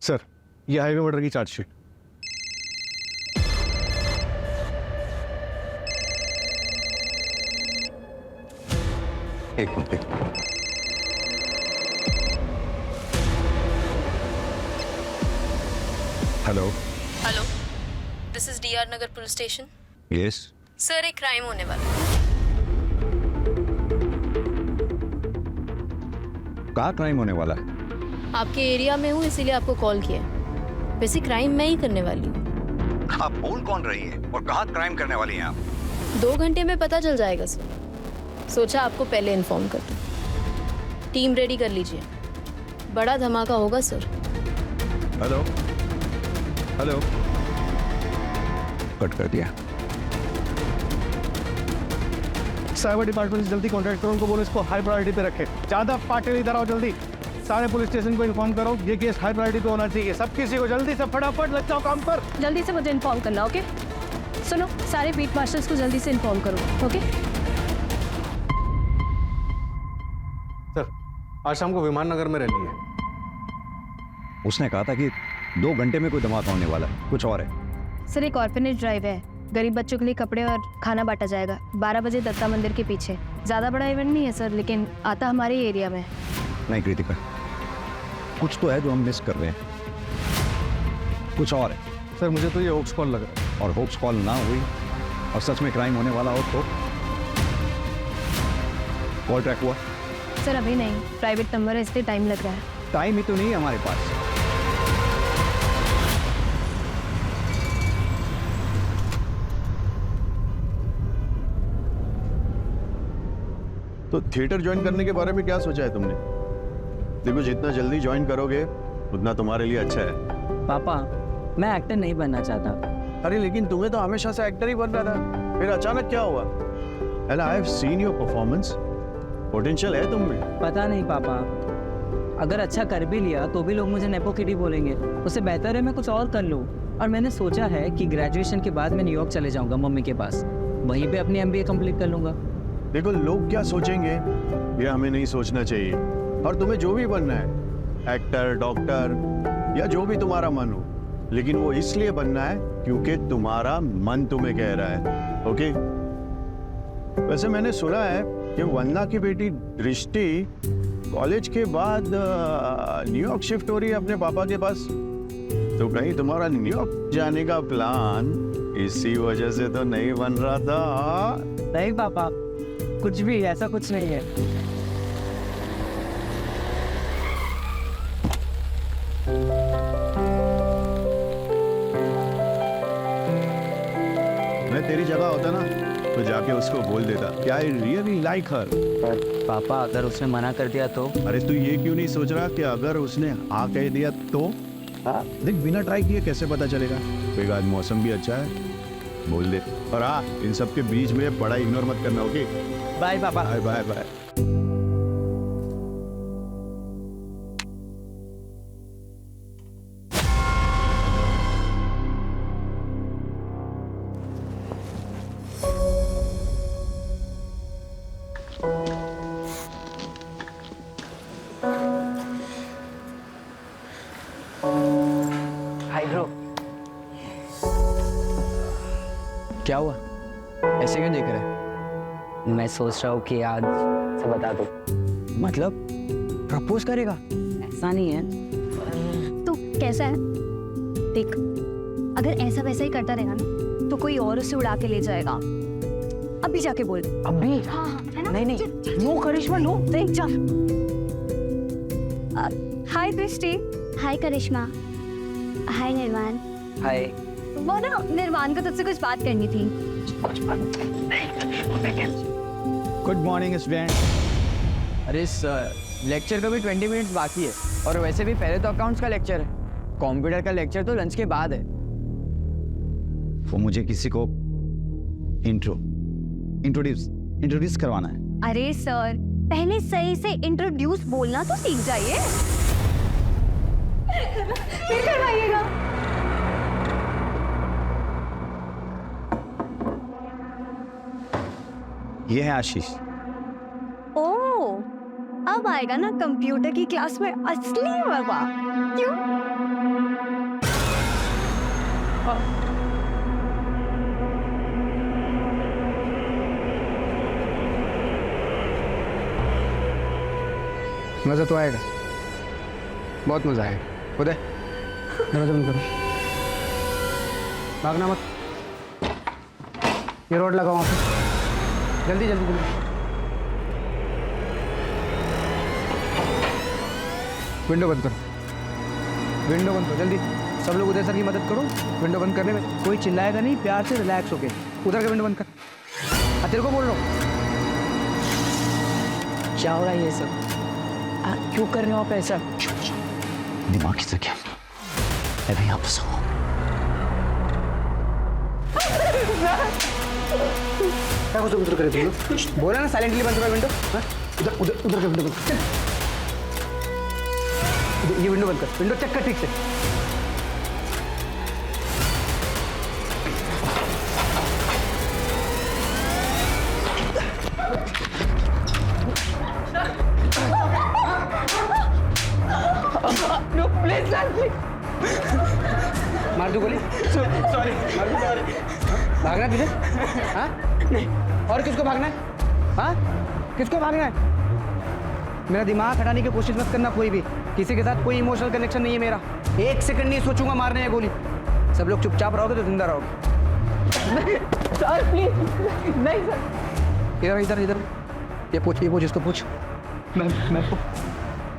Sir, ये highway murder की chargesheet. एक minute. Hello. Hello, this is D R Nagar police station. Yes. Sir, एक crime होने वाला है। कहाँ क्राइम होने वाला है? आपके एरिया में हूँ, इसीलिए आपको कॉल किया है। वैसे क्राइम मैं ही करने वाली हूँ। आप बोल कौन रही है और कहाँ क्राइम करने वाली हैं आप? 2 घंटे में पता चल जाएगा सर। सोचा आपको पहले इन्फॉर्म कर दूँ। टीम रेडी कर लीजिए, बड़ा धमाका होगा सर। Hello hello. कट कर दिया। साइबर डिपार्टमेंट से जल्दी कॉन्टैक्ट करो, उनको बोलो इसको हाई प्रायोरिटी पे रखे। ज्यादा पार्टी इधर आओ जल्दी। सारे पुलिस स्टेशन को इन्फॉर्म करो, ये केस हाई प्रायोरिटी पे होना चाहिए। सब किसी को जल्दी से फटाफट लग जाओ काम पर। जल्दी से मुझे इन्फॉर्म करना, ओके? सुनो, सारे बीट मार्शल्स को जल्दी से इन्फॉर्म करो, ओके? सर, आज शाम को विमान नगर में रैली है। उसने कहा था कि 2 घंटे में कोई धमाका होने वाला है, कुछ और है। सर, एक ऑर्फनेज ड्राइव है, गरीब बच्चों के लिए कपड़े और खाना बांटा जाएगा 12 बजे दत्ता मंदिर के पीछे। ज़्यादा बड़ा इवेंट नहीं है सर, लेकिन आता हमारे ही एरिया में। नहीं कृतिका, कुछ तो है जो हम मिस कर रहे हैं, कुछ और है। सर, मुझे तो ये होप्स कॉल लग रहा है। और होप्स कॉल ना हुई और सच में क्राइम होने वाला हो तो? कॉल ट्रैक हुआ? सर अभी नहीं, प्राइवेट नंबर है इसलिए टाइम लग रहा है। टाइम ही तो नहीं है हमारे पास। तो थिएटर ज्वाइन करने के बारे में क्या सोचा है तुमने? देखो, जितना जल्दी ज्वाइन करोगे उतना तुम्हारे लिए अच्छा है। पापा, मैं एक्टर नहीं बनना चाहता। अरे लेकिन तुम्हें तो हमेशा से एक्टर ही बनना था, फिर अचानक क्या हुआ? And I have seen your performance, potential है तुम में। पता नहीं पापा, अगर अच्छा कर भी लिया तो भी लोग मुझे नेपो किडी बोलेंगे। उससे बेहतर है मैं कुछ और कर लूँ। और मैंने सोचा है कि ग्रेजुएशन के बाद मैं न्यूयॉर्क चले जाऊँगा मम्मी के पास, वहीं पे अपनी MBA कंप्लीट कर लूँगा। देखो, लोग क्या सोचेंगे ये हमें नहीं सोचना चाहिए। और तुम्हें जो भी बनना है, एक्टर, डॉक्टर या जो भी तुम्हारा मन हो, लेकिन वो इसलिए बनना है क्योंकि तुम्हारा मन तुम्हें कह रहा है। ओके? वैसे मैंने सुना है कि वंदना की बेटी दृष्टि कॉलेज के बाद न्यूयॉर्क शिफ्ट हो रही है अपने पापा के पास। तो कहीं तुम्हारा न्यूयॉर्क जाने का प्लान इसी वजह से तो नहीं बन रहा था? नहीं पापा, कुछ भी ऐसा कुछ नहीं है। मैं तेरी जगह होता ना तो जाके उसको बोल देता कि आई रियली लाइक हर। पापा, अगर उसने मना कर दिया तो? अरे तू ये क्यों नहीं सोच रहा कि अगर उसने हाँ कह दिया तो? देख, बिना ट्राई किए कैसे पता चलेगा? कोई आज मौसम भी अच्छा है, बोल दे। और हाँ, इन सब के बीच में बड़ा इग्नोर मत करना, ओके? बाय पापा। Bye bye bye. Hi bro. क्या हुआ? ऐसे क्यों देख रहे? मैं सोच रहा हूँ कि आज से बता दो। मतलब प्रपोज करेगा? ऐसा नहीं है। तो कैसा है? देख, अगर ऐसा वैसा ही करता रहेगा ना तो कोई और उसे उड़ा के ले जाएगा। अभी जाके बोल। अभी? हाँ हाँ, है ना? नहीं नहीं, नो करिश्मा नो। देख जा। हाय दृष्टि। हाय करिश्मा। हाय निर्वाण। हाय। वो ना, निर्वाण को तुझसे कुछ बात करनी थी। Good morning student. अरे सर, लेक्चर का भी 20 मिनट्स बाकी है और वैसे भी पहले तो अकाउंट्स का लेक्चर है, कंप्यूटर का लेक्चर तो लंच के बाद है। वो मुझे किसी को इंट्रोड्यूस करवाना है। अरे सर, पहले सही से इंट्रोड्यूस बोलना तो सीख जाइए। फिर करवाइएगा। ये है आशीष। ओह, अब आएगा ना कंप्यूटर की क्लास में असली मजा। क्यों? मज़ा तो आएगा, बहुत मज़ा आएगा। उदय दरवाजा बंद करो, भागना मत। ये रोड लगाओ वहाँ पे, जल्दी जल्दी जल्दी। विंडो बंद करो, विंडो बंद करो जल्दी। सब लोग उदय सर की मदद करो विंडो बंद करने में। कोई चिल्लाएगा नहीं, प्यार से रिलैक्स होके उधर का विंडो बंद कर। तेरे को बोल रहा हूँ। क्या हो रहा है ये सब? क्यों कर रहे हो आप ऐसा? दिमाग से क्या अभी वापस आओ। क्या कुछ उधर करे तुम लोग? बोला ना साइलेंटली बंद करो विंडो। उधर उधर उधर का विंडो बंद कर। ये विंडो बंद कर, विंडो चेक कर ठीक से। मार दो गोली। सॉरी मार दो। भागना तुझे? हाँ नहीं। और किसको भागना है? हाँ किसको भागना है? मेरा दिमाग हटाने की कोशिश मत करना कोई भी। किसी के साथ कोई इमोशनल कनेक्शन नहीं है मेरा। एक सेकंड नहीं सोचूंगा मारने है गोली। सब लोग चुपचाप रहोगे तो जिंदा रहोगे। सर प्लीज नहीं सर। इधर इधर इधर ये पूछ इसको पूछ। मैं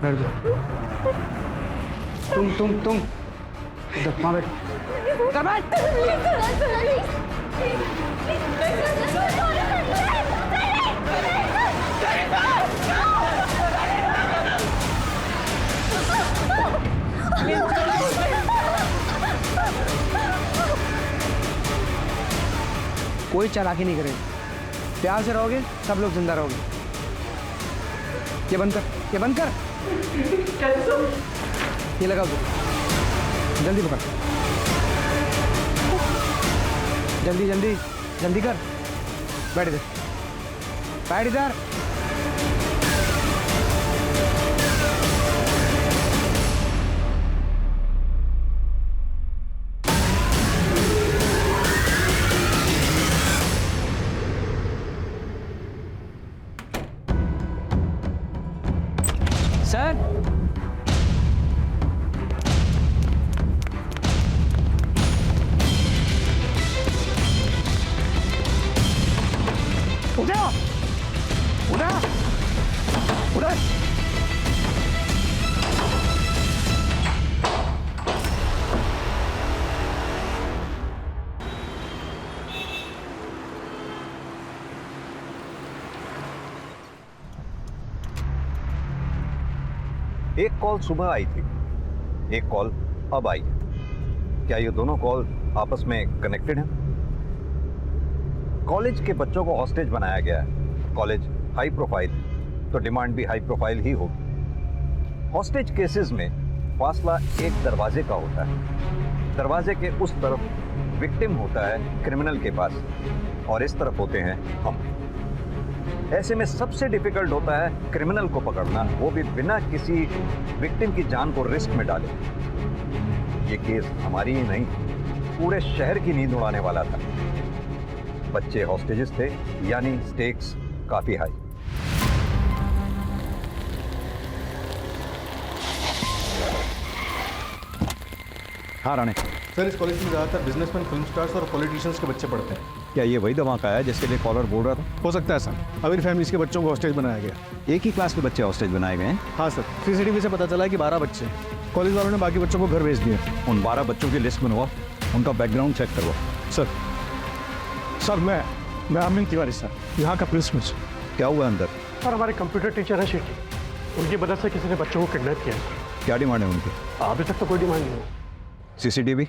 बैठ जाओ। तुम इधर वहाँ बैठ। उधर बैठ। कोई चालाकी नहीं करेगा। प्यार से रहोगे सब लोग जिंदा रहोगे। ये बंद कर, ये बंद कर। ये लगाओ दो। जल्दी पकड़, जल्दी जल्दी जल्दी कर। बैठ इधर, बैठ इधर। सर उधर उधर उधर। एक कॉल सुबह आई थी, एक कॉल अब आई है। क्या ये दोनों कॉल आपस में कनेक्टेड हैं? कॉलेज के बच्चों को हॉस्टेज बनाया गया है। कॉलेज हाई प्रोफाइल तो डिमांड भी हाई प्रोफाइल ही होगी। हॉस्टेज केसेस में फासला एक दरवाजे का होता है। दरवाजे के उस तरफ विक्टिम होता है क्रिमिनल के पास और इस तरफ होते हैं हम। ऐसे में सबसे डिफिकल्ट होता है क्रिमिनल को पकड़ना, वो भी बिना किसी विक्टिम की जान को रिस्क में डाले। ये केस हमारी ही नहीं, पूरे शहर की नींद उड़ाने वाला था। बच्चे हॉस्टेजेस थे, यानी स्टेक्स काफी हाई। हाँ राणे, सर इस कॉलेज में ज़्यादातर बिजनेसमैन, फिल्म स्टार्स और पॉलिटिशियंस के बच्चे पढ़ते हैं। क्या ये वही धमाका है जिसके लिए कॉलर बोल रहा था? हो सकता है सर, अमीर फैमिलीज के बच्चों को हॉस्टेज बनाया गया। एक ही क्लास के बच्चे हॉस्टेज बनाए गए हैं? हाँ सर, सीसीटीवी से पता चला है कि 12 बच्चे हैं। कॉलेज वालों ने बाकी बच्चों को घर भेज दिया। उन 12 बच्चों की लिस्ट बनवाओ, उनका बैकग्राउंड चेक करवाओ। सर मैं अमिन तिवारी सर, यहाँ का प्रिंसिपल। क्या हुआ अंदर? और हमारे कंप्यूटर टीचर है शेट्टी, उनकी मदद से किसी ने बच्चों को किडनैप किया है। क्या डिमांड है उनकी? अभी तक तो कोई डिमांड नहीं है। सीसीटीवी?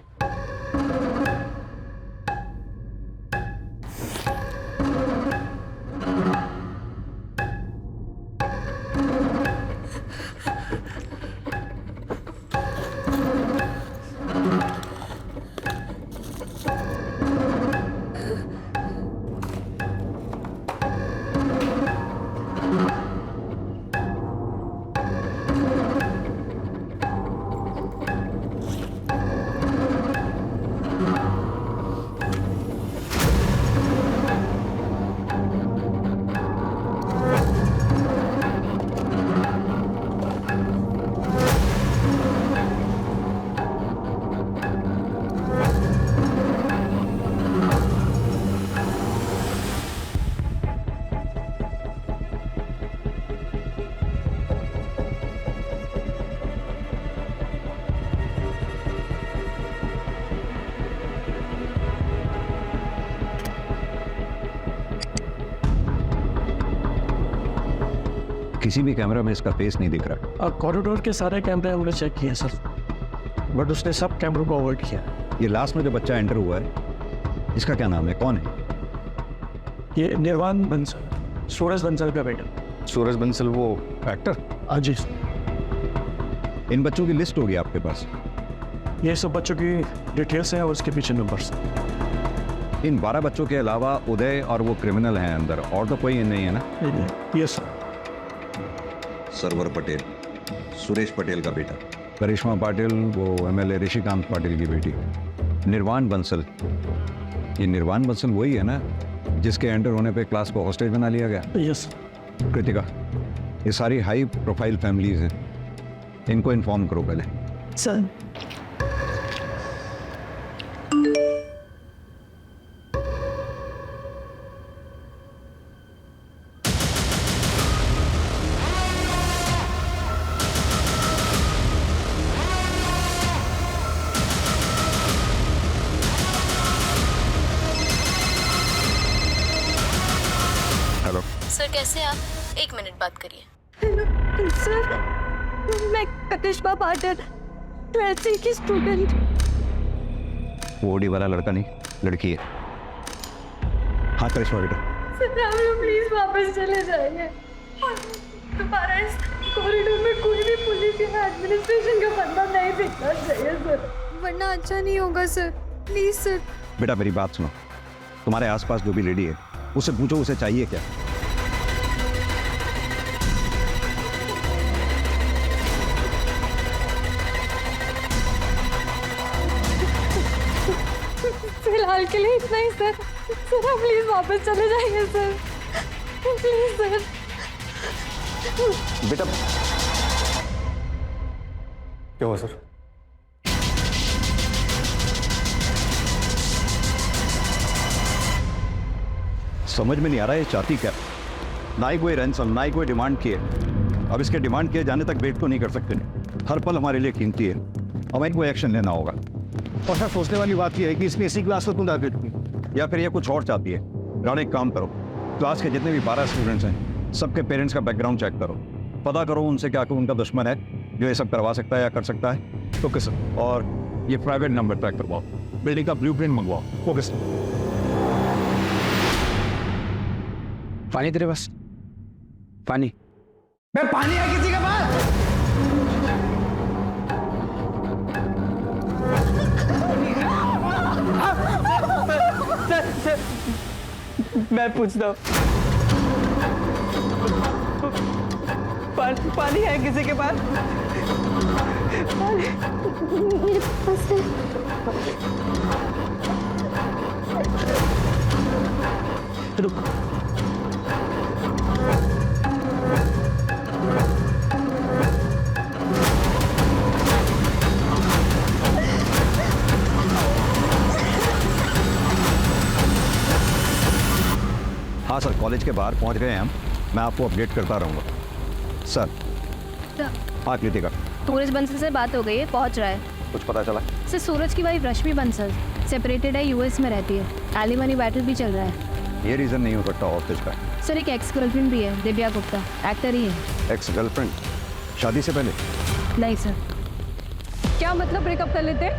किसी भी कैमरा में इसका फेस नहीं दिख रहा। कॉरिडोर के सारे कैमरे हमने चेक किए सर, बट उसने सब कैमरों को अवॉइड किया। ये लास्ट में जो बच्चा एंटर हुआ है, इसका क्या नाम है, कौन है? ये निर्वाण बंसल, सूरज बंसल का बेटा। सूरज बंसल, वो एक्टर? हाँ जी। इन बच्चों की लिस्ट होगी आपके पास? ये सब बच्चों की डिटेल्स हैं और उसके पीछे नंबर्स। इन 12 बच्चों के अलावा उदय और वो क्रिमिनल हैं अंदर, और तो कोई नहीं है ना? Yes sir. सरवर पटेल, सुरेश पटेल का बेटा। करिश्मा पाटिल, वो एमएलए ऋषिकांत पाटिल की बेटी। निर्वाण बंसल, ये निर्वाण बंसल वही है ना जिसके एंटर होने पे क्लास को हॉस्टेज बना लिया गया? यस। कृतिका, ये सारी हाई प्रोफाइल फैमिलीज हैं, इनको इन्फॉर्म करो पहले। सर। हेलो सर कैसे आप? 1 मिनट बात करिए। सर, मैं करिश्मा पाटिल, 12th की स्टूडेंट। वो ओडी वाला लड़का नहीं, लड़की है। हाँ करिश्मा बेटा। सर आप लोग प्लीज वापस चले जाइए। दोबारा इस कॉरिडोर में कोई भी पुलिस या एडमिनिस्ट्रेशन का बंदा नहीं दिखना चाहिए सर, वरना अच्छा नहीं होगा सर। Please sir. बेटा मेरी बात सुनो, तुम्हारे आसपास जो भी लेडी है उसे पूछो उसे चाहिए क्या। फिलहाल के लिए इतना ही सर। सर आप प्लीज वापस चले जाइए सर, प्लीज सर। बेटा क्या हुआ सर? समझ में नहीं आ रहा है ये चाहती क्या। ना ही कोई रैंसम, ना ही कोई डिमांड की है। अब इसके डिमांड किए जाने तक वेट तो नहीं कर सकते। हर पल हमारे लिए कीमती है, हमें कोई एक्शन लेना होगा। और सर सोचने वाली बात यह है कि इसने इसी क्लास को क्यों टारगेट की, या फिर ये कुछ और चाहती है। राणा एक काम करो, क्लास के जितने भी 12 स्टूडेंट्स हैं सबके पेरेंट्स का बैकग्राउंड चेक करो, पता करो उनसे क्या कोई उनका दुश्मन है जो ये सब करवा सकता है या कर सकता है तो किस, और ये प्राइवेट नंबर ट्रैक करवाओ, बिल्डिंग का ब्लूप्रिंट मंगवाओ। वो किस? पानी तेरे पास? पानी? मैं पानी है किसी के पास? मैं पूछता हूँ, पानी है किसी के पास? मेरे पास है। रुक। हाँ सर, कॉलेज के बाहर पहुंच गए हैं हम, मैं आपको अपडेट करता रहूँगा सर। हाँ कृतिका, सूरज बंसल से बात हो गई है, पहुंच रहा है। कुछ पता चला? सर सूरज की वाइफ रश्मि बंसल सेपरेटेड है, यूएस में रहती है। एलिमनी बैटल भी चल रहा है। ये रीज़न नहीं हो सकता ऑफिस का। सर एक एक्स गर्लफ्रेंड भी है, दिव्या गुप्ता, एक्टर ही है। Ex girlfriend? शादी से पहले? नहीं सर। क्या मतलब ब्रेकअप कर लेते?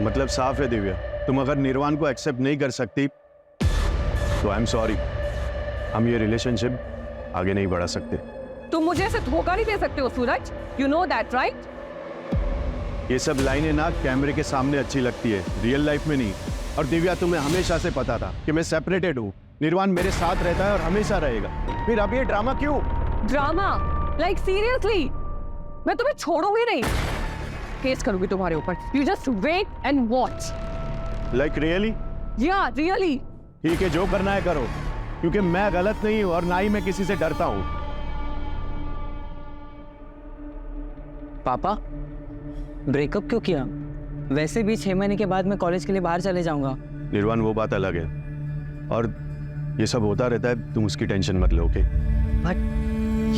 मतलब साफ है दिव्या, तुम अगर निर्वाण को एक्सेप्ट नहीं कर सकती तो आई एम सॉरी, हम ये रिलेशनशिप आगे नहीं बढ़ा सकते। तुम मुझे ऐसे धोखा नहीं दे सकते हो सूरज, यू नो दैट राइट? ये सब लाइनें ना कैमरे के सामने अच्छी लगती है, रियल लाइफ में नहीं। और दिव्या तुम्हें हमेशा से पता था कि मैं सेपरेटेड हूँ, निर्वाण मेरे साथ रहता है और हमेशा रहेगा, फिर अब ये ड्रामा क्यों? ड्रामा? Like seriously? मैं तुम्हें छोड़ूंगी नहीं, केस करूंगी तुम्हारे ऊपर। You just wait and watch. Like really? या रियली। ठीक है, जो करना है करो, क्योंकि मैं गलत नहीं हूं और ना ही मैं किसी से डरता हूं। पापा ब्रेकअप क्यों किया? वैसे भी 6 महीने के बाद मैं कॉलेज के लिए बाहर चले जाऊंगा। निर्वाण वो बात अलग है, और ये सब होता रहता है, तुम उसकी टेंशन मत लो, okay? But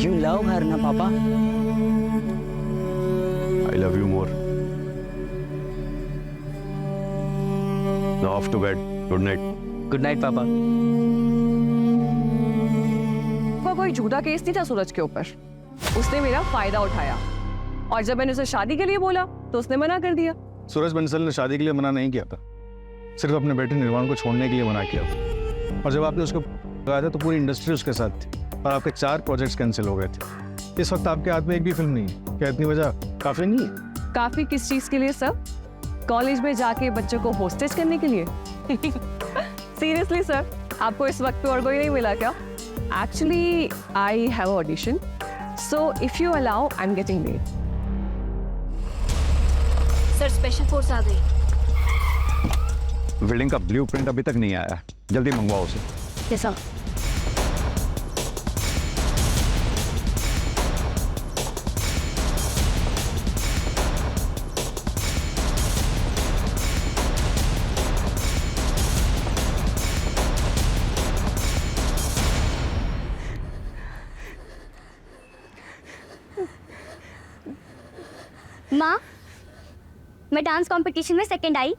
you love her ना पापा? I love you more. Now off to bed, good night. Good night पापा। कोई झूठा केस नहीं था सूरज के ऊपर। उसने मेरा फायदा उठाया, और जब मैंने उसे शादी के लिए बोला तो उसने मना कर दिया। सूरज बंसल ने शादी के लिए मना नहीं किया था, सिर्फ अपने बेटे निर्वाण को छोड़ने के लिए मना किया था। और जब आपने उसको लगाया था तो पूरी इंडस्ट्री उसके साथ थी और आपके 4 प्रोजेक्ट्स कैंसिल हो गए थे। इस वक्त आपके हाथ में एक भी फिल्म नहीं है, क्या इतनी वजह काफी नहीं है? काफी किस चीज के लिए सर? कॉलेज में जाके बच्चों को होस्टेज करने के लिए? सीरियसली सर, आपको इस वक्त पे और कोई नहीं मिला क्या? Actually I have audition, so if you allow I am getting late. Sir special force आ गई। बिल्डिंग का ब्लूप्रिंट अभी तक नहीं आया, जल्दी मंगवाओ उसे। कैसा? माँ, मैं डांस कंपटीशन में सेकंड आई।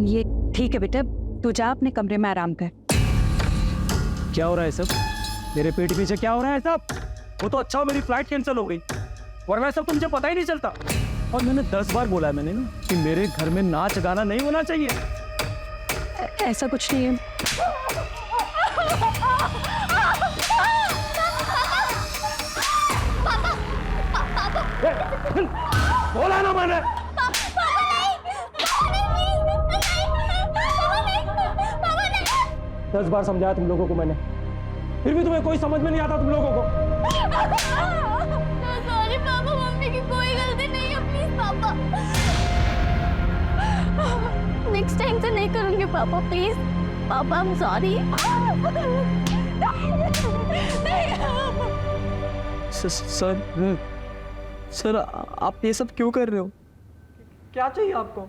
ये ठीक है बेटा, तू जा अपने कमरे में आराम कर। क्या हो रहा है सब? मेरे पेट पीछे क्या हो रहा है सब? वो तो अच्छा हो मेरी फ्लाइट कैंसिल हो गई, वरना सब तो मुझे पता ही नहीं चलता। और मैंने 10 बार बोला है मैंने ना कि मेरे घर में नाच गाना नहीं होना चाहिए। ऐसा कुछ नहीं है। बोला ना मैंने। 10 बार समझाया तुम लोगों को मैंने, फिर भी तुम्हें कोई समझ में नहीं आता तुम लोगों को। सॉरी पापा, मम्मी की कोई गलती नहीं है, प्लीज पापा। नेक्स्ट टाइम से नहीं करूंगी पापा, प्लीज पापा, आई एम सॉरी। सर आप ये सब क्यों कर रहे हो? क्या चाहिए आपको?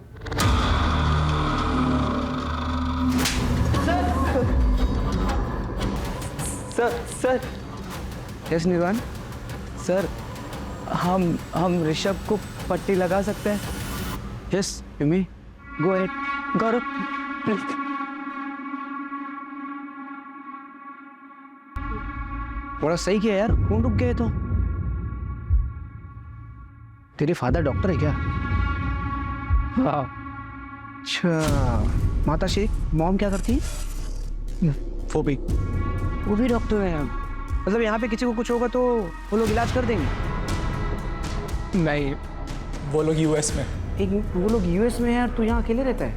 सर यस निर्वाण, सर हम ऋषभ को पट्टी लगा सकते हैं? Yes you may go ahead. Gaurav please. बड़ा सही किया यार, खून रुक गए तो। तेरे फादर डॉक्टर है क्या? हाँ। अच्छा, माता श्री मॉम क्या करती है? वो भी डॉक्टर है। मतलब यहाँ पे किसी को कुछ होगा तो वो लोग इलाज कर देंगे? नहीं, वो लोग यूएस में। वो लोग यूएस में है और तू यहाँ अकेले रहता है?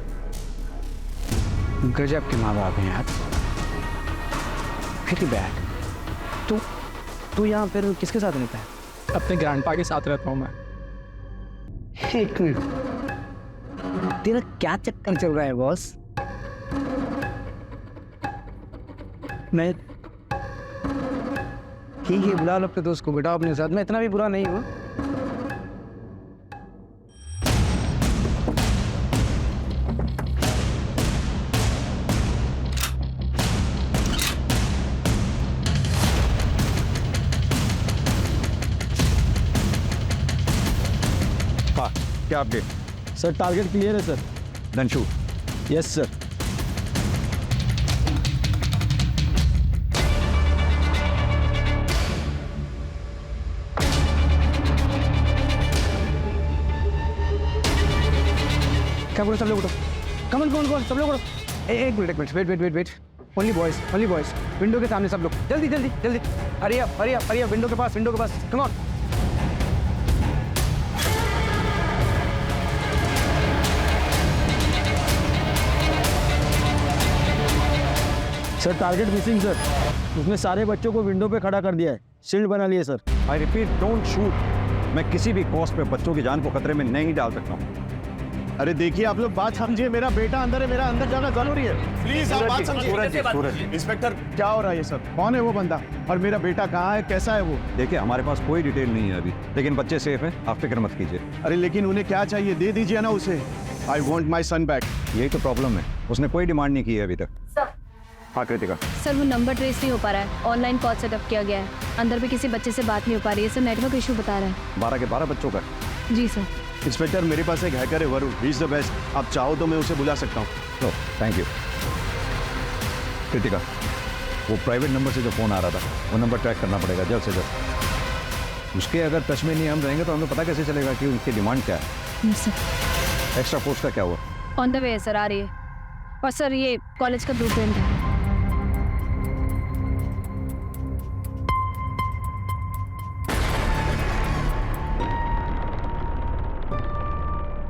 गजब के माँ बाप हैं यार। Very bad. तू यहाँ फिर किसके साथ रहता है? अपने ग्रैंडपा के साथ रहता हूँ मैं। एक मिनट, तेरा क्या चक्कर चल रहा है बॉस? मैं ठीक है, बुला लो अपने दोस्त को, बेटा अपने साथ। मैं इतना भी बुरा नहीं हूँ। हाँ, क्या अपडेट? सर टारगेट क्लियर है sir. Then shoot. Yes sir. क्या बोलो सब लोग उठो, कमन कौन सब लोग उठो। एक minute wait. Only boys, window के सामने सब लोग, जल्दी। हरी अप, विंडो के पास, come on. Sir target missing sir, उसने सारे बच्चों को विंडो पे खड़ा कर दिया है, शील्ड बना लिए sir. I repeat, don't shoot. मैं किसी भी कॉस्ट पे बच्चों की जान को खतरे में नहीं डाल सकता हूँ। अरे देखिए आप लोग बात समझिए, मेरा बेटा अंदर है, मेरा अंदर जाना जरूरी है। प्लीज आप बात समझिए। सूरज जी, इंस्पेक्टर क्या हो रहा है ये सब? कौन है वो बंदा और मेरा बेटा कहाँ है, कैसा है वो? देखिए हमारे पास कोई डिटेल नहीं है अभी, लेकिन बच्चे सेफ हैं, आप फिक्र मत कीजिए। अरे लेकिन उन्हें क्या चाहिए, दे दीजिए ना उसे। I want my son back. यही तो प्रॉब्लम है, उसने कोई डिमांड नहीं की है अभी तक। हाँ कृतिका। सर वो नंबर ट्रेस नहीं हो पा रहा है, ऑनलाइन कॉल सेटअप किया गया है, अंदर भी किसी बच्चे से बात नहीं हो पा रही है सर, नेटवर्क इशू बता रहा है। 12 के 12 बच्चों का? जी सर। इंस्पेक्टर मेरे पास एक हैकर है Varun, he is the best. आप चाहो तो मैं उसे बुला सकता हूँ। Thank you. कृतिका, वो प्राइवेट नंबर से जो फ़ोन आ रहा था वो नंबर ट्रैक करना पड़ेगा जल्द से जल्द। उसके अगर टच में नहीं हम रहेंगे तो हमें पता कैसे चलेगा कि उनकी डिमांड क्या है। एक्स्ट्रा फोर्स का क्या हुआ? ऑन द वे है सर, आ रही है। और सर ये कॉलेज का ब्लूप्रिंट है।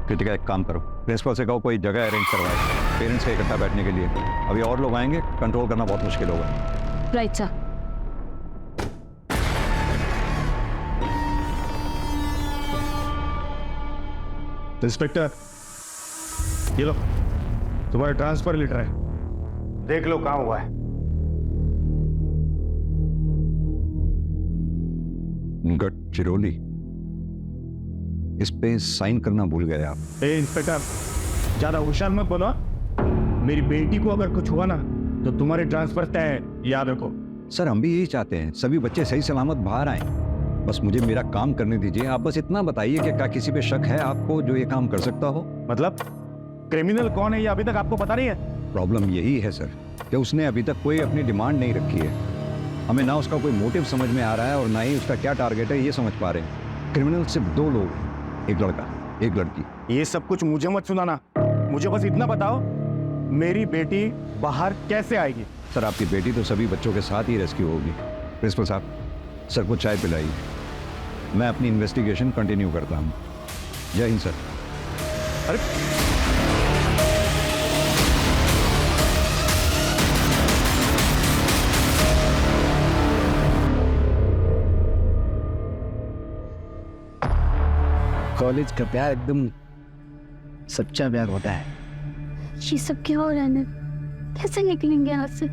कृतिका, एक काम करो, प्रिंसिपल से कहो कोई जगह अरेंज करवाए पेरेंट्स के इकट्ठा बैठने के लिए। अभी और लोग आएंगे, कंट्रोल करना बहुत मुश्किल होगा। Right sir. इंस्पेक्टर, ये लो तुम्हारा ट्रांसफर लेटर है, देख लो कहाँ हुआ है। गडचिरोली, इस पे साइन करना भूल गए आप। ए इंस्पेक्टर, ज्यादा होशियार मत बनो। मेरी बेटी को अगर कुछ हुआ ना तो तुम्हारे ट्रांसफर तय है, याद रखो। सर हम भी यही चाहते हैं, सभी बच्चे सही सलामत बाहर आए। बस मुझे मेरा काम करने दीजिए। आप बस इतना बताइए कि क्या किसी पे शक है आपको जो ये काम कर सकता हो? मतलब क्रिमिनल कौन है ये अभी तक आपको पता नहीं है? प्रॉब्लम यही है सर कि उसने अभी तक कोई अपनी डिमांड नहीं रखी है। हमें ना उसका कोई मोटिव समझ में आ रहा है और ना ही उसका क्या टारगेट है ये समझ पा रहे हैं। क्रिमिनल सिर्फ 2 लोग, एक लड़का एक लड़की। ये सब कुछ मुझे मत सुनाना, मुझे बस इतना बताओ मेरी बेटी बाहर कैसे आएगी? सर आपकी बेटी तो सभी बच्चों के साथ ही रेस्क्यू होगी। प्रिंसिपल साहब, सर को चाय पिलाइए, मैं अपनी इन्वेस्टिगेशन कंटिन्यू करता हूँ। जय हिंद सर। अरे कॉलेज का प्यार एकदम सच्चा प्यार होता है। ये सब क्या हो रहा है? कैसे निकलेंगे यहाँ से?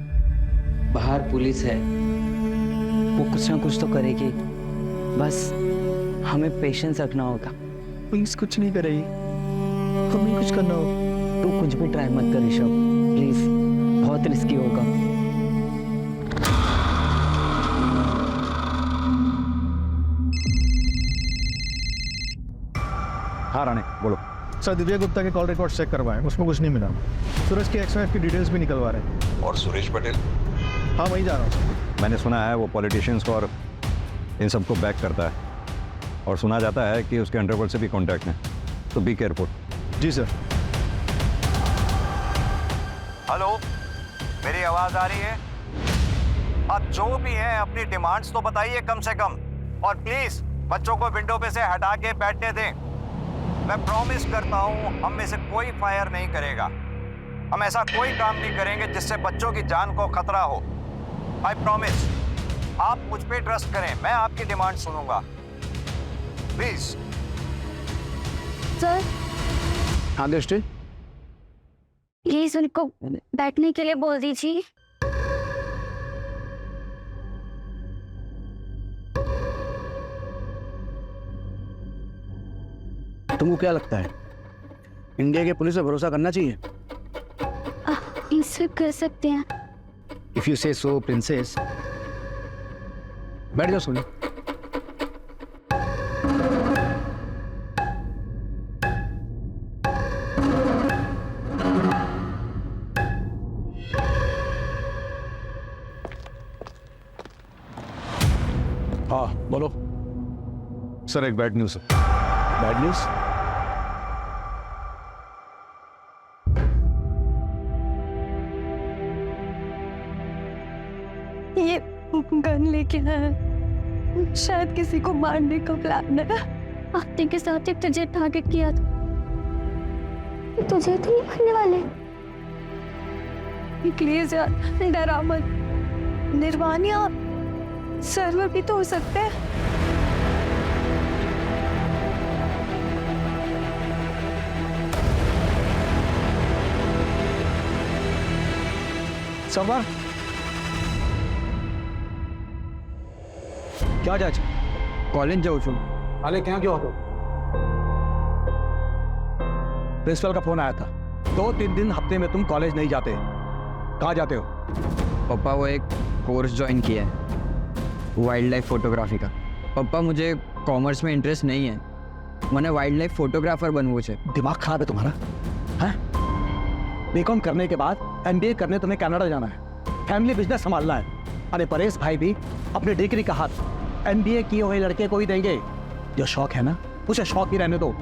बाहर पुलिस है, वो कुछ ना कुछ तो करेगी। बस हमें पेशेंस रखना होगा। पुलिस कुछ नहीं करेगी, हमें कुछ करना होगा। तू कुछ भी ट्राई मत कर ऋषभ, प्लीज, बहुत रिस्की होगा। हाँ राणे बोलो। सर दिव्या गुप्ता के कॉल रिकॉर्ड चेक करवाएं, उसमें कुछ नहीं मिला। सूरज की XYF की डिटेल्स भी निकलवा रहे हैं। और सुरेश पटेल? हाँ वहीं जा रहा हूँ। मैंने सुना है वो पॉलिटिशियंस को और इन सबको बैक करता है, और सुना जाता है कि उसके अंडरवर्ल्ड से भी कांटेक्ट है, तो बी केयरफुल। जी सर। हेलो, मेरी आवाज आ रही है? अब जो भी है अपनी डिमांड्स तो बताइए कम से कम, और प्लीज बच्चों को विंडो पे से हटा के बैठने दें। मैं प्रॉमिस करता हूं हम में से कोई फायर नहीं करेगा। हम ऐसा कोई काम नहीं करेंगे जिससे बच्चों की जान को खतरा हो। I promise. आप मुझ पे ट्रस्ट करें, मैं आपकी डिमांड सुनूंगा, प्लीज। सर हाँ दृष्टि, प्लीज उनको बैठने के लिए बोल दीजिए। तुमको क्या लगता है इंडिया के पुलिस पे भरोसा करना चाहिए? इसे कर सकते हैं। इफ यू से सो प्रिंसेस। बैठ जाओ सोनी। हाँ बोलो। सर एक बैड न्यूज़ है। Bad news? ये गन लेके आया, शायद किसी को मारने का प्लान है। आते के साथ एक तुझे टारगेट किया था, तुझे तो नहीं मारने वाले। प्लीज यार डरा मत। निर्वाणिया सर्वर भी तो हो सकते हैं। सवा क्या जाच कॉलेज जाओ छो हाले क्या क्यों हो? प्रिंसिपल का फोन आया था, 2-3 दिन हफ्ते में तुम कॉलेज नहीं जाते। कहाँ जाते हो? पापा वो एक कोर्स ज्वाइन किया है, वाइल्ड लाइफ फोटोग्राफी का। पापा मुझे कॉमर्स में इंटरेस्ट नहीं है, मैंने वाइल्ड लाइफ फोटोग्राफर बनवो छे। दिमाग खराब है तुम्हारा? हैं? बीकॉम करने के बाद MBA करने तुम्हें कनाडा जाना है। फैमिली बिजनेस संभालना है। अरे परेश भाई भी अपनी डिग्री का हाथ MBA किए हुए लड़के को ही देंगे। जो शौक है ना उसे शौक ही रहने दो,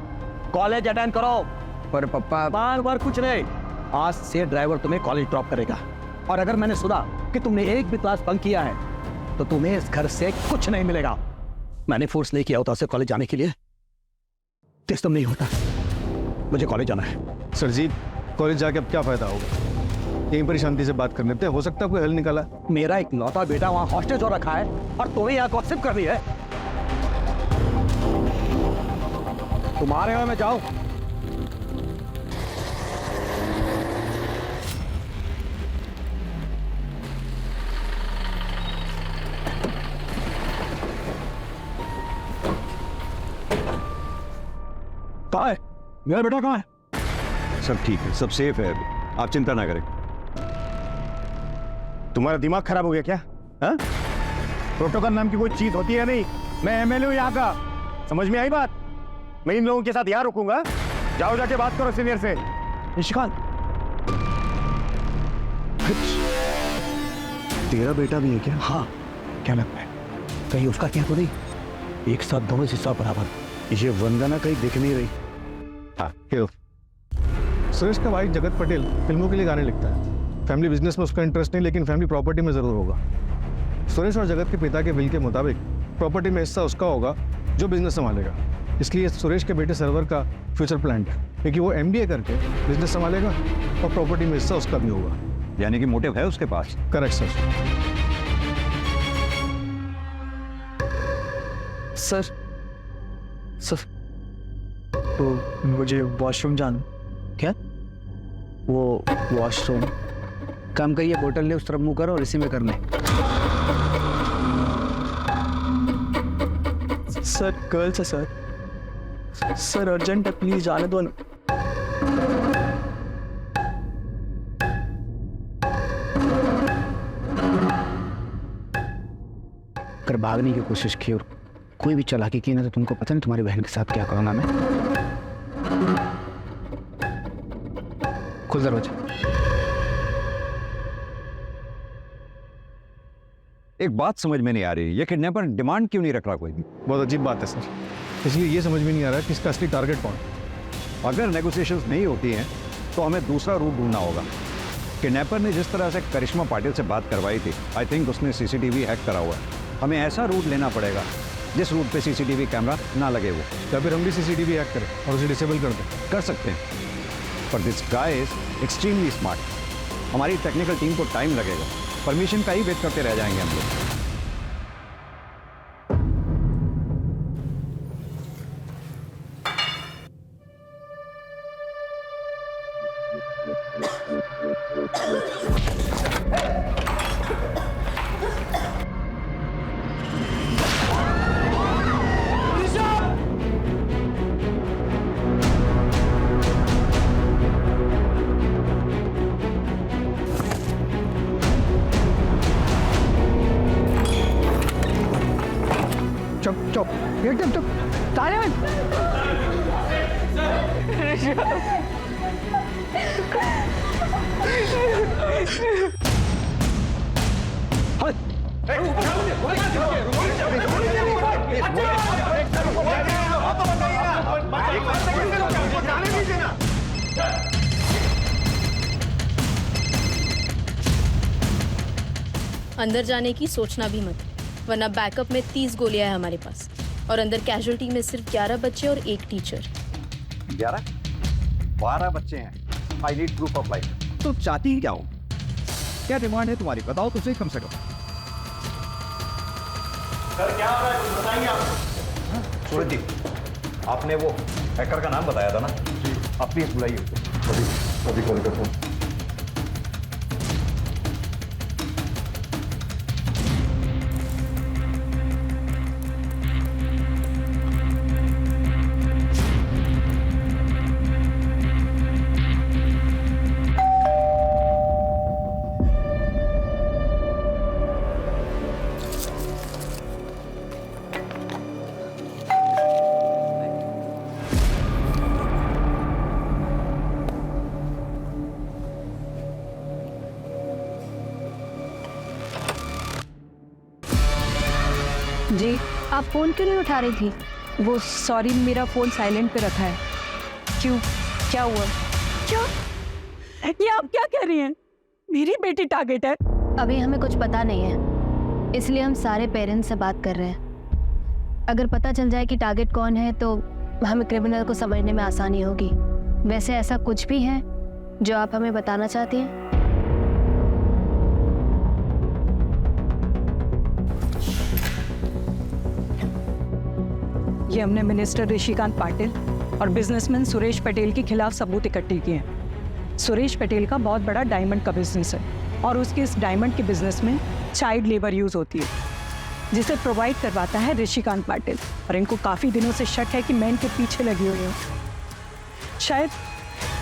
कॉलेज अटेंड करो। पर पापा बार बार कुछ नहीं, आज से ड्राइवर तुम्हें कॉलेज ड्रॉप करेगा। और अगर मैंने सुना कि तुमने एक भी क्लास बंक किया है तो तुम्हें इस घर से कुछ नहीं मिलेगा। मैंने फोर्स नहीं किया होता उसे कॉलेज जाने के लिए, सिस्टम नहीं होता। मुझे कॉलेज जाना है। सर जी, कॉलेज जाके अब क्या फायदा होगा? यहीं पर ही शांति से बात कर लेते हैं, हो सकता है कोई हल निकाला। मेरा एक लौता बेटा वहां हॉस्टेज हो रखा है और तुम्हें यहाँ गॉसिप कर रही है। तुम्हारे यहाँ मैं जाऊं? कहाँ है मेरा बेटा? कहाँ है? सब ठीक है, सब सेफ है अभी, आप चिंता ना करें। तुम्हारा दिमाग खराब हो गया क्या? हाँ? प्रोटोकॉल नाम की कोई चीज होती है नहीं। मैं MLA हूं यहाँ का, समझ में आई बात? मैं इन लोगों के साथ यहाँ रुकूंगा। जाओ जाके बात करो सीनियर से। निशिकांत, तेरा बेटा भी है क्या? हाँ क्या लगता है कहीं उसका क्या तो नहीं? एक साथ दोनों हिस्सा बराबर। ये वंदना कहीं दिख नहीं रही। हाँ, हेलो। सुरेश का भाई जगत पटेल फिल्मों के लिए गाने लिखता है। फैमिली बिजनेस में उसका इंटरेस्ट नहीं, लेकिन फैमिली प्रॉपर्टी में जरूर होगा। सुरेश और जगत के पिता के विल के मुताबिक प्रॉपर्टी में हिस्सा उसका होगा जो बिजनेस संभालेगा। इसलिए सुरेश के बेटे सर्वर का फ्यूचर प्लान है, क्योंकि वो MBA करके बिजनेस संभालेगा और प्रॉपर्टी में हिस्सा उसका भी होगा। यानी कि मोटिव है उसके पास। Correct sir. सर तो मुझे वॉशरूम जाना। क्या? वो वॉशरूम काम करिए, बोतल ले उस तरफ मुंह करो और इसी में करने। सर गर्ल्स है सर। सर अर्जेंट है, प्लीज जाने दो ना। अगर भागने की कोशिश की और कोई भी चालाकी की ना तो तुमको पता नहीं तुम्हारी बहन के साथ क्या करूंगा मैं। खुल दरवाजा। एक बात समझ में नहीं आ रही, ये किडनैपर डिमांड क्यों नहीं रख रहा कोई भी? बहुत अजीब बात है सर, इसलिए ये समझ में नहीं आ रहा कि इसका असली टारगेट कौन। अगर नेगोशिएशंस नहीं होती हैं तो हमें दूसरा रूट ढूंढना होगा। किडनैपर ने जिस तरह से करिश्मा पाटिल से बात करवाई थी, आई थिंक उसने CCTV हैक करा हुआ है। हमें ऐसा रूट लेना पड़ेगा जिस रूट पे CCTV कैमरा ना लगे वो। या फिर हम भी CCTV हैक करें और उसे डिसेबल कर दें। कर सकते हैं, पर this guy is extremely smart. हमारी टेक्निकल टीम को टाइम लगेगा, परमिशन का ही वेट करते रह जाएंगे हम लोग। चुप चुप एकदम चुप। साइलेंट। अंदर जाने की सोचना भी मत, वरना बैकअप में 30 गोलियां हैं हमारे पास और अंदर कैजुअल्टी में सिर्फ 11 बच्चे और 1 टीचर। 11? 12 बच्चे हैं। I need proof of life. तो चाहती ही क्या हो? क्या डिमांड है तुम्हारी? बताओ तो सही कम से कम। सर क्या हो रहा है, कुछ बताएंगे आप? सूरज जी, आपने वो हैकर का नाम बताया था ना? जी। आप प्लीज बुलाइए उसको। अभी कॉल करता हूँ। आप फ़ोन क्यों नहीं उठा रही थी? वो सॉरी, मेरा फ़ोन साइलेंट पे रखा है। क्यों, क्या हुआ? क्या ये आप क्या कह रही हैं? मेरी बेटी टारगेट है? अभी हमें कुछ पता नहीं है, इसलिए हम सारे पेरेंट्स से बात कर रहे हैं। अगर पता चल जाए कि टारगेट कौन है तो हमें क्रिमिनल को समझने में आसानी होगी। वैसे ऐसा कुछ भी है जो आप हमें बताना चाहती हैं? ये हमने मिनिस्टर ऋषिकांत पाटिल और बिजनेसमैन सुरेश पटेल के खिलाफ सबूत इकट्ठे किए हैं। सुरेश पटेल का बहुत बड़ा डायमंड का बिजनेस है और उसके इस डायमंड के बिजनेस में चाइल्ड लेबर यूज होती है, जिसे प्रोवाइड करवाता है ऋषिकांत पाटिल। और इनको काफ़ी दिनों से शक है कि मैं इनके पीछे लगी हुई हूँ। शायद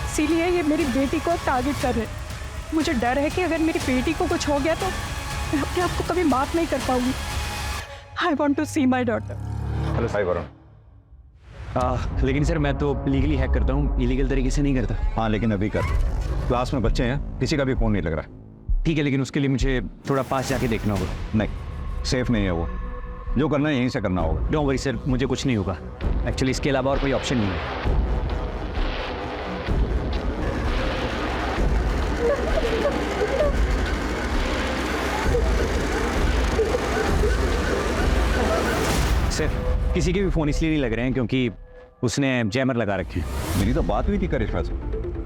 इसीलिए ये मेरी बेटी को टारगेट कर रहे हैं। मुझे डर है कि अगर मेरी बेटी को कुछ हो गया तो मैं अपने आप को कभी माफ नहीं कर पाऊंगी। I want to see my daughter. Hello Sai Varun. लेकिन सर मैं तो लीगली हैक करता हूँ, इलीगल तरीके से नहीं करता। हाँ लेकिन अभी कर, क्लास में बच्चे हैं, किसी का भी फ़ोन नहीं लग रहा। ठीक है, लेकिन उसके लिए मुझे थोड़ा पास जाके देखना होगा। नहीं, सेफ नहीं है वो। जो करना है यहीं से करना होगा। डोंट वरी सर, मुझे कुछ नहीं होगा। एक्चुअली इसके अलावा और कोई ऑप्शन नहीं है। सर किसी के भी फ़ोन इसलिए नहीं लग रहे हैं क्योंकि उसने जैमर लगा रखे हैं। मेरी तो बात हुई थी करिश्मा से।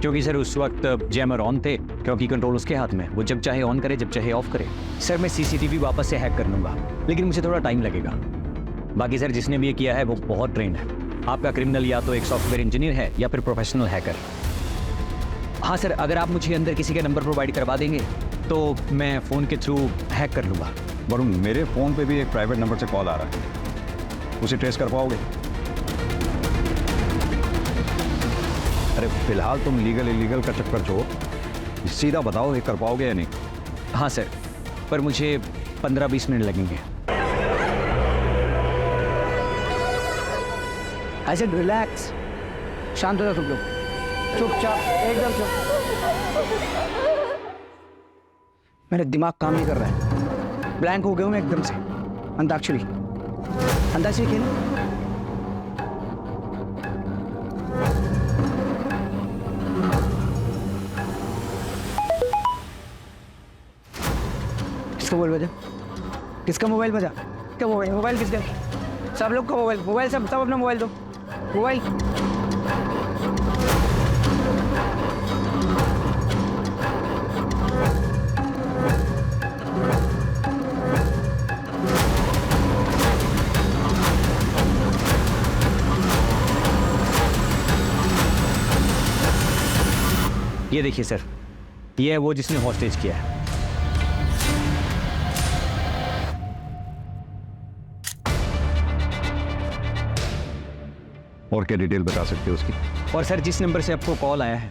क्योंकि सर उस वक्त जैमर ऑन थे, क्योंकि कंट्रोल उसके हाथ में, वो जब चाहे ऑन करे जब चाहे ऑफ करे। सर मैं सीसीटीवी वापस से हैक कर लूँगा, लेकिन मुझे थोड़ा टाइम लगेगा। बाकी सर जिसने भी ये किया है वो बहुत ट्रेंड है। आपका क्रिमिनल या तो एक सॉफ्टवेयर इंजीनियर है या फिर प्रोफेशनल हैकर। हाँ सर, अगर आप मुझे अंदर किसी का नंबर प्रोवाइड करवा देंगे तो मैं फ़ोन के थ्रू हैक कर लूँगा। वरुण, मेरे फ़ोन पे भी एक प्राइवेट नंबर से कॉल आ रहा है, उसे ट्रेस कर पाओगे? अरे फिलहाल तुम लीगल इलीगल का चक्कर छोड़ो, सीधा बताओ ये कर पाओगे या नहीं? हाँ सर, पर मुझे 15-20 मिनट लगेंगे। ऐसे रिलैक्स, शांत हो जाओ तुम लोग, चुपचाप, एकदम चुप। मेरा दिमाग काम नहीं कर रहा है, ब्लैंक हो गया हूँ मैं एकदम से। अंताक्षरी खेल। किसका मोबाइल बजा? किसका मोबाइल बजा? क्या मोबाइल किसका? सब लोग का मोबाइल सब अपना मोबाइल दो। मोबाइल ये देखिए सर, ये है वो जिसने हॉस्टेज किया है। और क्या डिटेल बता सकते हो उसकी? और सर जिस नंबर से आपको कॉल आया है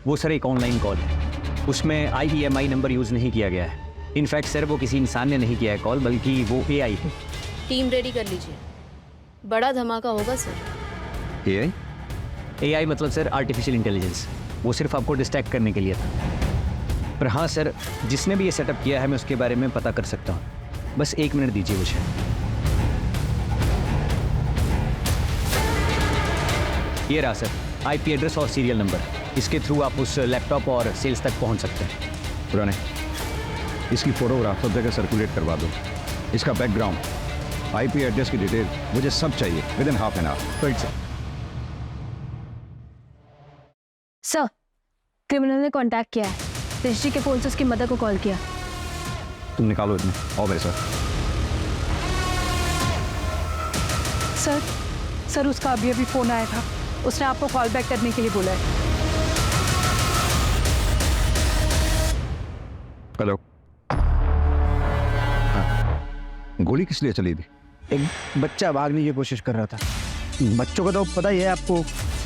वो सर एक ऑनलाइन कॉल है, उसमें IEMI नंबर यूज़ नहीं किया गया है। इनफैक्ट सर वो किसी इंसान ने नहीं किया है कॉल, बल्कि वो AI है। टीम रेडी कर लीजिए, बड़ा धमाका होगा सर। AI मतलब सर आर्टिफिशियल इंटेलिजेंस, वो सिर्फ आपको डिस्ट्रैक्ट करने के लिए था। पर हाँ सर, जिसने भी ये सेटअप किया है मैं उसके बारे में पता कर सकता हूँ। बस 1 मिनट दीजिए मुझे। ये रहा सर IP एड्रेस और सीरियल नंबर, इसके थ्रू आप उस लैपटॉप और सेल्स तक पहुँच सकते हैं। पुराने इसकी फोटोग्राफ सब जगह सर्कुलेट करवा दो, इसका बैकग्राउंड, IP एड्रेस की डिटेल मुझे सब चाहिए within half an hour. Right sir. Sir, criminal ने कांटेक्ट किया है, ऋषि के फ़ोन से उसकी मदर को कॉल किया। तुम निकालो इतने, आओ मेरे साथ। सर उसका अभी फ़ोन आया था, उसने आपको कॉल बैक करने के लिए बोला है। हेलो। हाँ, गोली किस लिए चली थी? एक बच्चा भागने की कोशिश कर रहा था। बच्चों का तो पता ही है आपको,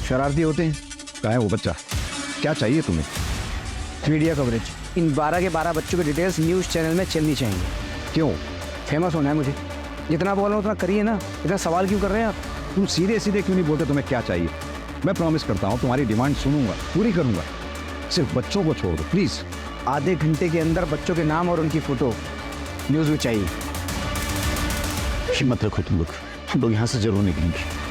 शरारती होते हैं। कहाँ है वो बच्चा? क्या चाहिए तुम्हें? मीडिया कवरेज, इन 12 के 12 बच्चों की डिटेल्स न्यूज़ चैनल में चलनी चाहिए। क्यों? फेमस होना है मुझे। जितना बोल रहा हूँ उतना करिए ना, इतना सवाल क्यों कर रहे हैं आप? तुम सीधे सीधे क्यों नहीं बोलते तुम्हें क्या चाहिए? मैं प्रॉमिस करता हूँ तुम्हारी डिमांड सुनूंगा, पूरी करूंगा। सिर्फ बच्चों को छोड़ दो प्लीज़। आधे घंटे के अंदर बच्चों के नाम और उनकी फ़ोटो न्यूज़ में चाहिए। हिम्मत रखो तुम लोग यहाँ से जरूर निकलेंगे।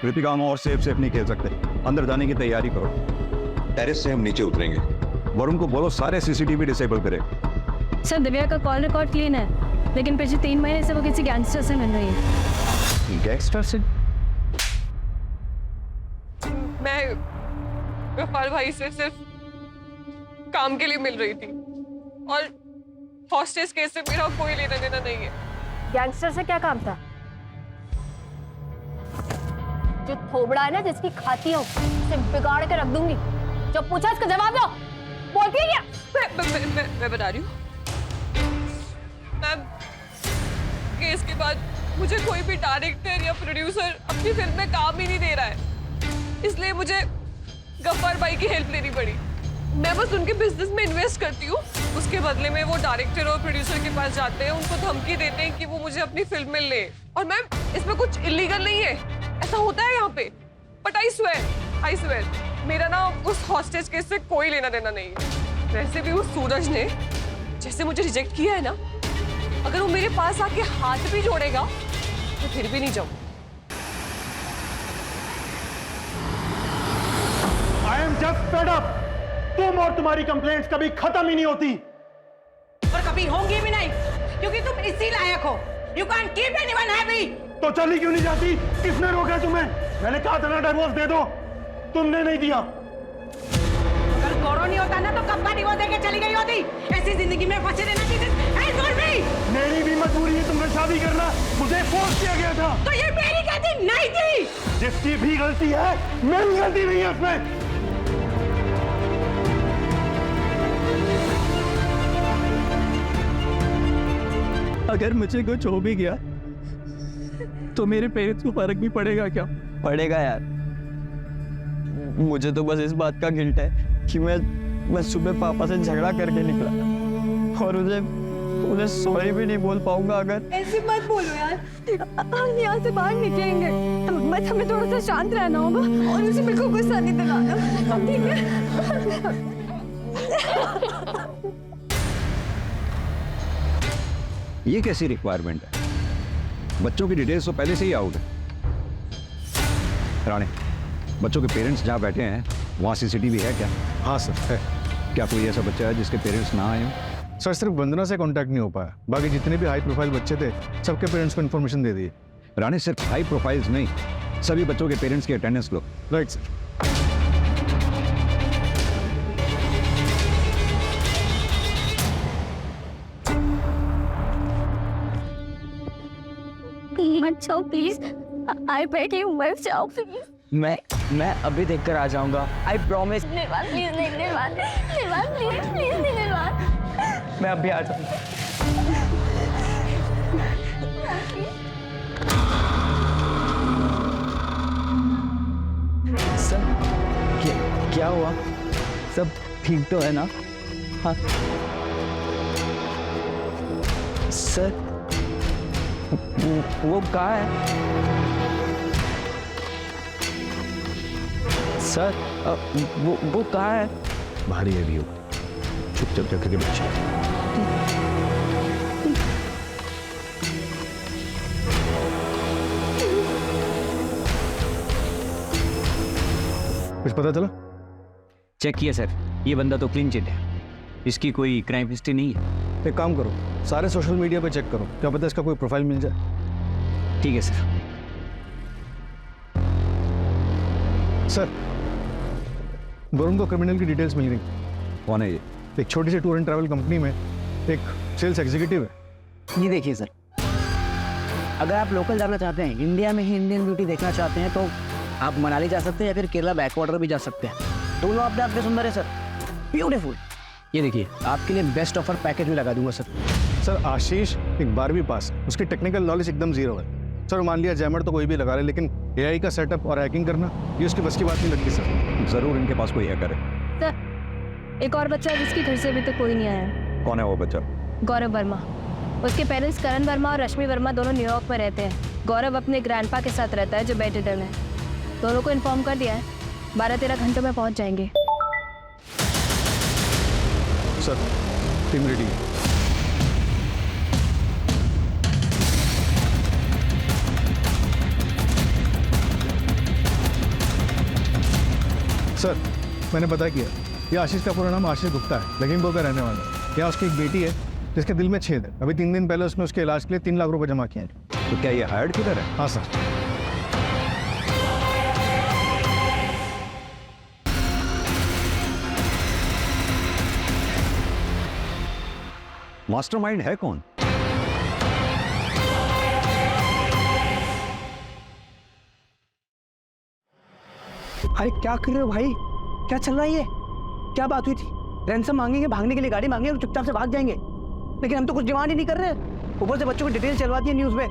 कृतिका, हम और सेफ नहीं खेल सकते, अंदर जाने की तैयारी करो। टेरेस से हम नीचे उतरेंगे। वरुण को बोलो सारे सीसीटीवी डिसेबल करे। सर दिव्या का कॉल रिकॉर्ड क्लीन है, लेकिन पिछले 3 महीने से वो किसी गैंगस्टर से मिल रही है। गैंगस्टर से? मैं गफ्फार भाई से सिर्फ काम के लिए मिल रही थी और हॉस्टेज केस से मेरा कोई लेना देना नहीं है। गैंगस्टर से क्या काम था? जो थोबड़ा है ना जिसकी खाती हो उसे बिगाड़ के रख दूंगी। जो पूछा इसका जवाब दो। बोलती है क्या? मैं बता रही हूँ मैम, केस के बाद मुझे कोई भी डायरेक्टर या प्रोड्यूसर अपनी फिल्म में काम ही नहीं दे रहा है, इसलिए मुझे गफ्फार भाई की हेल्प लेनी पड़ी। मैं बस उनके बिजनेस में इन्वेस्ट करती हूँ, उसके बदले में वो डायरेक्टर और प्रोड्यूसर के पास जाते हैं, उनको धमकी देते हैं कि वो मुझे अपनी फिल्म में ले। और मैम इसमें कुछ इलीगल नहीं है, ऐसा होता है यहाँ पे। बट आई स्वेयर मेरा ना उस हॉस्टेज केस से कोई लेना देना नहीं है। वैसे भी उस सूरज ने जैसे मुझे रिजेक्ट किया है ना, अगर वो मेरे पास आके हाथ भी जोड़ेगा तो फिर भी नहीं जाऊँ। I am just fed up. तुम और तुम्हारी कंप्लेंट्स कभी खत्म ही नहीं होती और कभी होंगी भी नहीं, क्योंकि तुम इसी लायक हो। You can't keep anyone happy। तो चली क्यों नहीं जाती? किसने रोका तुम्हें? मैंने कहा था ना डिवोर्स दे दो, तुमने नहीं दिया। अगर गौरव नहीं होता ना तो कब का डिवोर्स देके चली गई होती। ऐसी जिंदगी में फंसे रहना चाहिए। मेरी भी मजबूरी है तुमसे शादी करना, मुझे फोर्स किया गया था। तो ये मेरी गलती नहीं थी। जिसकी भी गलती है मेरी गलती नहीं है उसमें। अगर मुझे कुछ हो भी गया तो मेरे पेरेंट्स को फर्क भी पड़ेगा क्या? पड़ेगा यार। मुझे तो बस इस बात का गिल्ट है कि मैं सुबह पापा से झगड़ा करके निकला और उन्हें सॉरी भी नहीं बोल पाऊंगा। अगर ऐसे मत बोलो यार, हम यहाँ से बाहर निकलेंगे, बस हमें थोड़ा सा शांत रहना होगा और उसे बिल्कुल गुस्सा नहीं दिलाना, ठीक है? ये कैसी रिक्वायरमेंट है? बच्चों की डिटेल्स तो पहले से ही आउट है। राणे, बच्चों के पेरेंट्स जहाँ बैठे हैं वहाँ सीसीटीवी है क्या? हाँ सर है। क्या कोई ऐसा बच्चा है जिसके पेरेंट्स ना आए हों? सर सिर्फ वंदना से कांटेक्ट नहीं हो पाया, बाकी जितने भी हाई प्रोफाइल बच्चे थे सबके पेरेंट्स को इन्फॉर्मेशन दे दी। राणे, सिर्फ हाई प्रोफाइल्स नहीं, सभी बच्चों के पेरेंट्स की अटेंडेंस लो। Right sir. मत जाओ प्लीज, आई बेग यू मत जाओ प्लीज। मैं अभी देखकर आ जाऊंगा, आई प्रॉमिस। निर्वाण प्लीज, निर्वाण प्लीज प्लीज निर्वाण। मैं अभी आ जाऊंगा। सब क्या हुआ? सब ठीक तो है ना? हाँ सर, वो कहाँ है सर? वो कहाँ है? बाहर ही है भी, चुपचाप जाकर के बच्चे। कुछ पता चला? चेक किया सर, ये बंदा तो क्लीन चिट है, इसकी कोई क्राइम हिस्ट्री नहीं है। एक काम करो, सारे सोशल मीडिया पे चेक करो, क्या पता इसका कोई प्रोफाइल मिल जाए। ठीक है सर। सर, वरुण को क्रिमिनल की डिटेल्स मिल गई। कौन है ये? एक छोटी सी टूर एंड ट्रैवल कंपनी में एक सेल्स एग्जीक्यूटिव है। ये देखिए सर, अगर आप लोकल जाना चाहते हैं, इंडिया में ही इंडियन ब्यूटी देखना चाहते हैं, तो आप मनाली जा सकते हैं या फिर केरला बैकवाटर भी जा सकते हैं। दोनों अपने आप में सुंदर है सर, ब्यूटीफुल। ये देखिए, आपके लिए बेस्ट ऑफर पैकेज भी लगा दूंगा सर। सर आशीष एक 12वीं पास, उसकी टेक्निकल नॉलेज एकदम जीरो है। सर मान लिया जैमर तो कोई भी लगा ले, लेकिन एआई का सेटअप और हैकिंग करना ये उसकी बस की बात नहीं लगती सर। जरूर इनके पास कोई हैकर है। सर एक और बच्चा है जिसके घर से अभी तक कोई नहीं आया है। कौन है वो बच्चा? गौरव वर्मा। उसके पेरेंट्स करण वर्मा और रश्मि वर्मा दोनों न्यूयॉर्क में रहते हैं। गौरव अपने ग्रैंडपा के साथ रहता है जो बेड रिडन है। दोनों को इन्फॉर्म कर दिया है, 12-13 घंटों में पहुंच जाएंगे। सर टीम रेडी है। सर मैंने पता किया, ये आशीष का पूरा नाम आशीष गुप्ता है, लखीमपुर का रहने वाला है। यहाँ उसकी एक बेटी है जिसके दिल में छेद है। अभी 3 दिन पहले उसने उसके इलाज के लिए 3 लाख रुपए जमा किए हैं। तो क्या ये हायर्ड किलर है? हाँ सर। मास्टरमाइंड है कौन? अरे क्या कर रहे हो भाई? क्या चल रहा है ये? क्या बात हुई थी? रैंसम मांगेंगे, भागने के लिए गाड़ी मांगेंगे और चुपचाप से भाग जाएंगे, लेकिन हम तो कुछ डिमांड ही नहीं कर रहे। ऊपर से बच्चों को डिटेल चलवा दी है न्यूज़ में।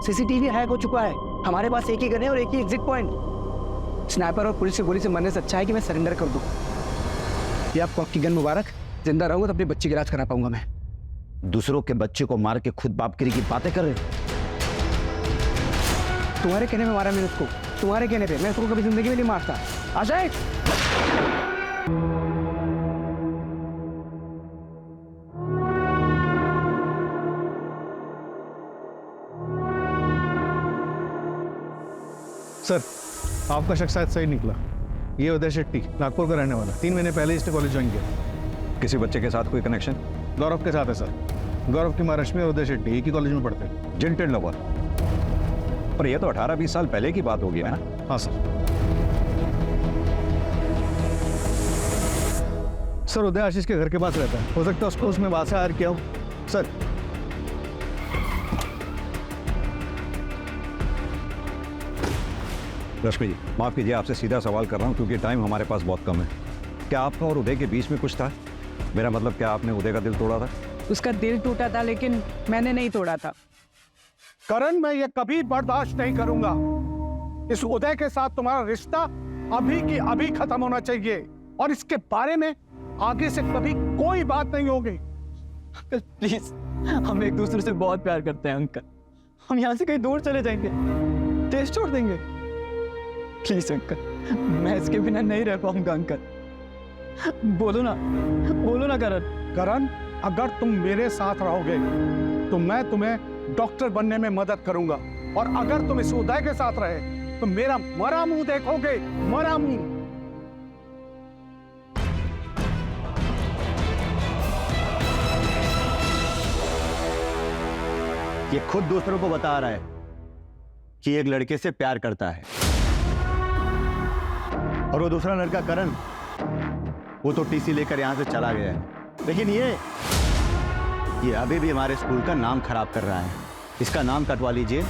सीसीटीवी हैक हो चुका है, हमारे पास एक ही गन है और एक ही एग्जिट पॉइंट। स्नाइपर और पुलिस की गोली से मरने से अच्छा है कि मैं सरेंडर कर दूं। ये आपको आपकी गन मुबारक। जिंदा रहूंगा तो अपने बच्चे की इलाज करा पाऊंगा मैं। दूसरों के बच्चे को मार के खुद बापगिरी की बातें कर रहे हो? तुम्हारे कहने में मारा मैंने उसको, तुम्हारे कहने पे। मैं उसको कभी जिंदगी में नहीं मारता। अजय सर आपका शख्स शायद सही निकला। ये उदय शेट्टी, नागपुर का रहने वाला, 3 महीने पहले इसने कॉलेज ज्वाइन किया। किसी बच्चे के साथ कोई कनेक्शन? गौरव के साथ है सर। गौरव की माँ रश्मि और उदय शेट्टी एक ही कॉलेज में पढ़ते हैं। जिंटेड लवर। पर ये तो 18-20 साल पहले की बात होगी, है ना? हाँ सर। सर उदय आशीष के घर के पास रहता है, हो सकता है उसको उसमें वहां से हायर किया हो। सर रश्मि जी माफ कीजिए, आपसे सीधा सवाल कर रहा हूँ क्योंकि टाइम हमारे पास बहुत कम है। क्या आपका और उदय के बीच में कुछ था? मेरा मतलब क्या आपने उदय का दिल तोड़ा था? उसका दिल टूटा था लेकिन मैंने नहीं तोड़ा था। करण, मैं ये कभी बर्दाश्त नहीं करूंगा। इस उदय के साथ तुम्हारा रिश्ता अभी की अभी खत्म होना चाहिए और इसके बारे में आगे से कभी कोई बात नहीं होगी। अंकल प्लीज, हम एक दूसरे से बहुत प्यार करते हैं अंकल। हम यहाँ से कहीं दूर चले जाएंगे, देश छोड़ देंगे। प्लीज अंकल, मैं इसके बिना नहीं रह पाऊंगा अंकल। बोलो ना करण, अगर तुम मेरे साथ रहोगे तो मैं तुम्हें डॉक्टर बनने में मदद करूंगा, और अगर तुम इस उदय के साथ रहे तो मेरा मरा मुंह देखोगे, मरा मुंह। ये खुद दूसरों को बता रहा है कि एक लड़के से प्यार करता है, और वो दूसरा लड़का करण, वो तो टीसी लेकर यहां से चला गया है। लेकिन ये अभी भी हमारे स्कूल का नाम खराब कर रहा है। इसका नाम कटवा लीजिए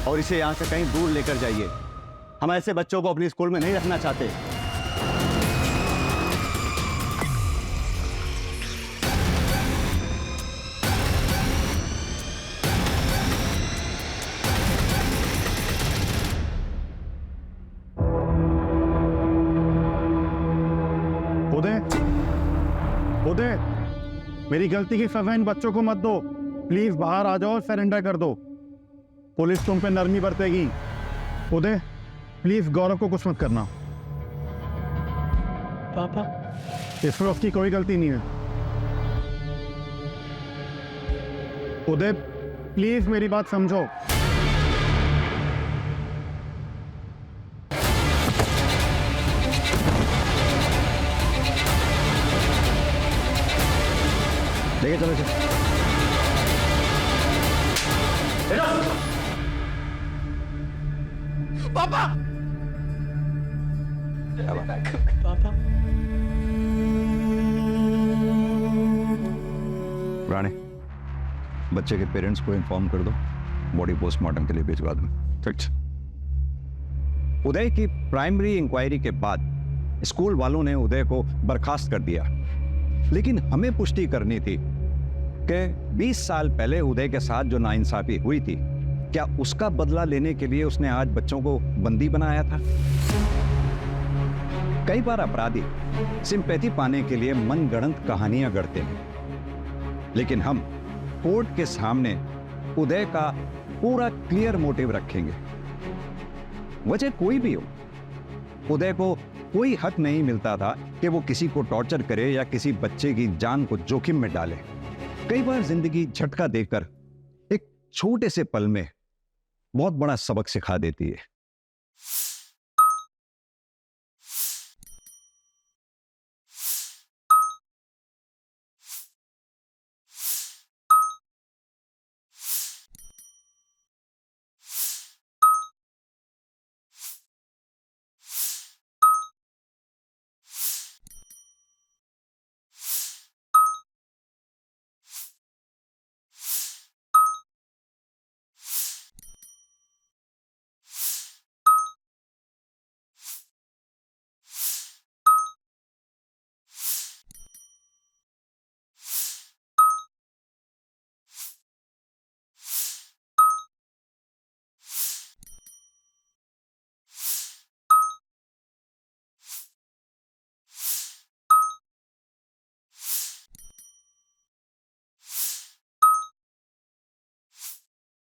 और इसे यहां से कहीं दूर लेकर जाइए। हम ऐसे बच्चों को अपने स्कूल में नहीं रखना चाहते। उदय, मेरी गलती की सजा इन बच्चों को मत दो। प्लीज बाहर आ जाओ और सरेंडर कर दो। पुलिस तुम पे नरमी बरतेगी। उदय प्लीज गौरव को कुछ मत करना। पापा, इसमें उसकी कोई गलती नहीं है। उदय प्लीज मेरी बात समझो। लेके चलो चलो। पापा, पापा। राणे, बच्चे के पेरेंट्स को इन्फॉर्म कर दो, बॉडी पोस्टमार्टम के लिए भिजवा दो। ठीक। उदय की प्राइमरी इंक्वायरी के बाद स्कूल वालों ने उदय को बर्खास्त कर दिया, लेकिन हमें पुष्टि करनी थी कि 20 साल पहले उदय के साथ जो नाइंसाफी हुई थी, क्या उसका बदला लेने के लिए उसने आज बच्चों को बंदी बनाया था? कई बार अपराधी सिंपैथी पाने के लिए मनगढ़ंत कहानियां गढ़ते हैं, लेकिन हम कोर्ट के सामने उदय का पूरा क्लियर मोटिव रखेंगे। वजह कोई भी हो, उदय को कोई हक नहीं मिलता था कि वो किसी को टॉर्चर करे या किसी बच्चे की जान को जोखिम में डाले। कई बार जिंदगी झटका देकर एक छोटे से पल में बहुत बड़ा सबक सिखा देती है।